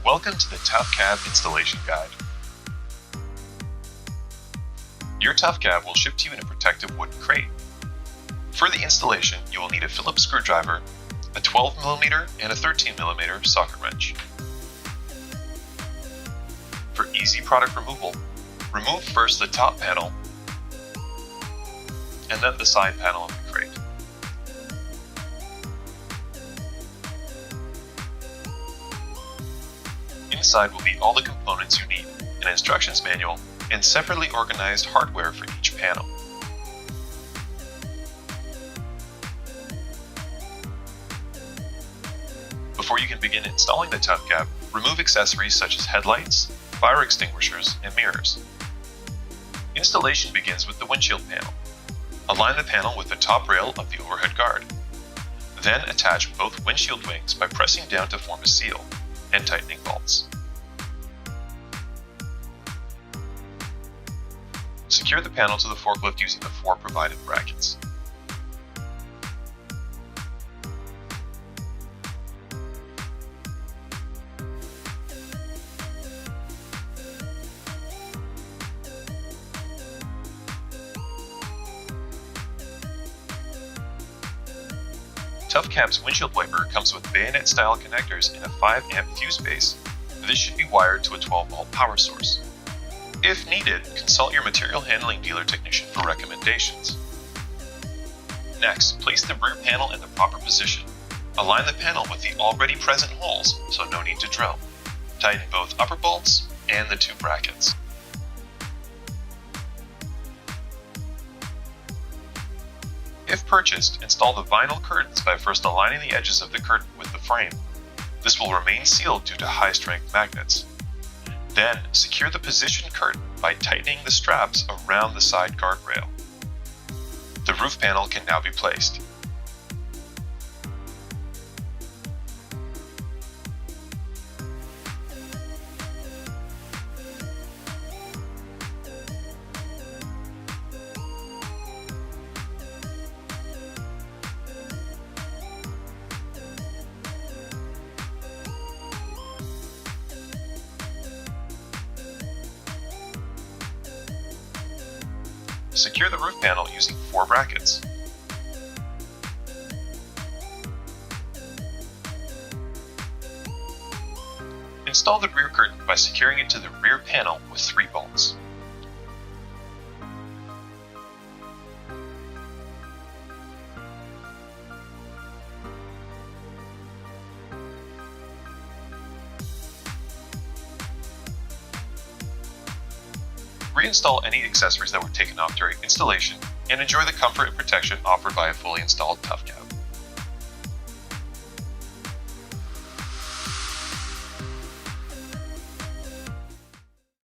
Welcome to the TuffCab installation guide. Your TuffCab will ship to you in a protective wooden crate. For the installation, you will need a Phillips screwdriver, a 12mm and a 13mm socket wrench. For easy product removal, remove first the top panel and then the side panel of the crate. Inside will be all the components you need, an instructions manual, and separately organized hardware for each panel. Before you can begin installing the TuffCab, remove accessories such as headlights, fire extinguishers, and mirrors. Installation begins with the windshield panel. Align the panel with the top rail of the overhead guard. Then attach both windshield wings by pressing down to form a seal and tightening bolts. Secure the panel to the forklift using the 4 provided brackets. TuffCab's windshield wiper comes with bayonet-style connectors and a 5-amp fuse base. This should be wired to a 12-volt power source. If needed, consult your material handling dealer technician for recommendations. Next, place the rear panel in the proper position. Align the panel with the already present holes, so no need to drill. Tighten both upper bolts and the 2 brackets. If purchased, install the vinyl curtains by first aligning the edges of the curtain with the frame. This will remain sealed due to high-strength magnets. Then, secure the position curtain by tightening the straps around the side guardrail. The roof panel can now be placed. Secure the roof panel using 4 brackets. Install the rear curtain by securing it to the rear panel with 3 bolts. Reinstall any accessories that were taken off during installation, and enjoy the comfort and protection offered by a fully installed TuffCab.